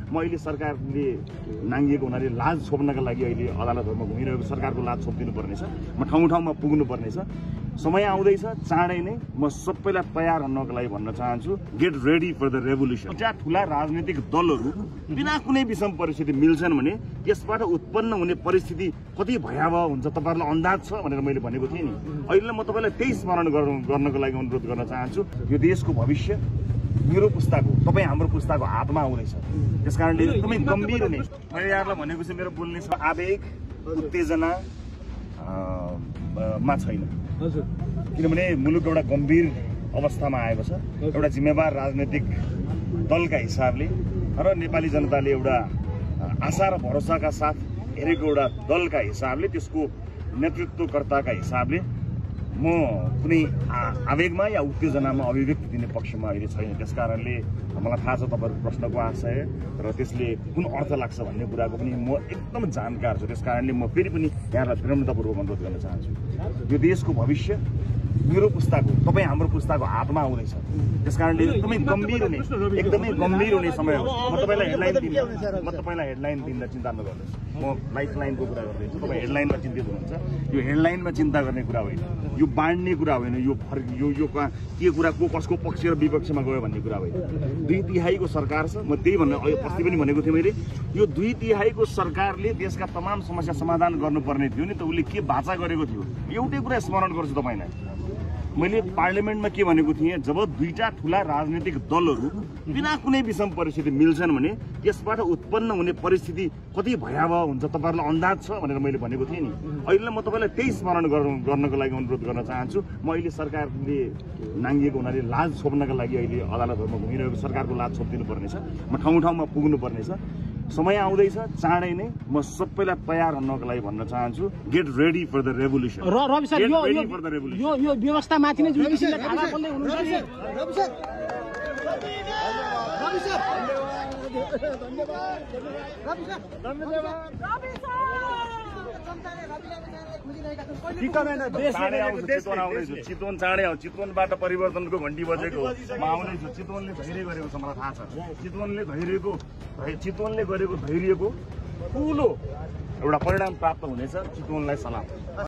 म अहिले सरकारले नाङ्गिएको हुनाले लाज छोप्नका लागि अहिले अदालतहरुमा घुमिरहेको सरकारको लाज छोपिदिनु पर्नेछ। म ठाउँ ठाउँमा पुग्नु पर्नेछ। समय आउँदैछ, चाँडै नै म सबैलाई तयार हुनको लागि भन्न चाहन्छु, get ready for the revolution. दुईटा ठूला राजनीतिक दलहरू बिना कुनै विषम परिस्थिति मिल्छन् भने त्यसबाट उत्पन्न हुने परिस्थिति कति भयावह हुन्छ तपाईहरुलाई अन्दाज छ भनेर मैले भनेको थिएँ नि। अहिले म तपाईलाई त्यही स्मरण गर्नको लागि अनुरोध गर्न चाहन्छु। यो देशको भविष्य मेरो पुस्ताको, तपाईँ हाम्रो पुस्ताको हातमा आउँदैछ। त्यसकारणले एकदमै गम्भीर हुने, मैले यहाँलाई भनेको चाहिँ मेरो बोल्ने आवेग उत्तेजना मा छैन। किनभने मुलुक एउटा गम्भीर अवस्थामा आएको छ। एउटा जिम्मेवार राजनीतिक दलका हिसाबले र नेपाली जनताले एउटा आशा र भरोसाका साथ हेरेको एउटा दलका हिसाबले, त्यसको नेतृत्वकर्ताका हिसाबले म कुनै आवेगमा या उत्तेजनामा अभिव्यक्ति दिने पक्षमा अहिले छैन। त्यसकारणले मलाई थाहा छ तपाईहरुको प्रश्नको आशय र त्यसले कुन अर्थ लाग्छ भन्ने कुराको पनि म एकदम जानकार छु। त्यसकारणले म फेरि पनि यहाँलाई विनम्रतापूर्वक अनुरोध गर्न चाहन्छु, यो देशको भविष्य मेरो पुस्ताको, तपाईँ हाम्रो पुस्ताको हातमा आउँदैछ। त्यसकारणले एकदमै गम्भीर हुने समय हो। म तपाईलाई हेडलाइन दिँदा चिन्ता नगर्नुहोस्। म लाइफ लाइनको कुरा गर्दैछु, तपाईँ हेडलाइनमा चिन्तित हुनुहुन्छ। यो हेडलाइनमा चिन्ता गर्ने कुरा होइन, यो बाँड्ने कुरा होइन, यो के कुरा को कसको पक्ष र विपक्षमा गयो भन्ने कुरा होइन। 2/3 सरकार छ। म त्यही भन्न अस्ति पनि भनेको थिएँ मैले, यो 2/3 सरकारले देशका तमाम समस्या समाधान गर्नुपर्ने थियो नि त। उसले के बाचा गरेको थियो एउटै कुरा स्मरण गर्छु तपाईलाई। मैले पार्लियामेन्टमा के भनेको थिएँ, जब दुईटा ठूला राजनीतिक दलहरू बिना कुनै विषम परिस्थिति मिल्छन् भने त्यसबाट उत्पन्न हुने परिस्थिति कति भयावह हुन्छ तपाईहरुलाई अन्दाज छ भनेर मैले भनेको थिएँ नि। अहिले म तपाईलाई त्यही स्मरण गर्नको लागि अनुरोध गर्न चाहन्छु। म अहिले सरकारले नाङ्गिएको हुनाले लाज छोप्नका लागि अहिले अदालतहरुमा घुमिरहेको सरकारको लाज छोपिदिनु पर्नेछ। म ठाउँ ठाउँमा पुग्नु पर्नेछ। समय आउँदैछ, चाँडै नै म सबैलाई तयार हुनको लागि भन्न चाहन्छु, get ready for the revolution. Ravi sir, यो व्यवस्था माथि नै जुन किसिमले धावा बोल्दै हुनुहुन्छ नि, रवि सर चितवन चाँडै आउँछ। चितवनबाट परिवर्तनको घण्टी बजेको म आउँदैछु। चितवनले धैर्य गरेको छ, मलाई थाहा छ। चितवनले गरेको धैर्यको ठूलो एउटा परिणाम प्राप्त हुनेछ। चितवनलाई सलाम।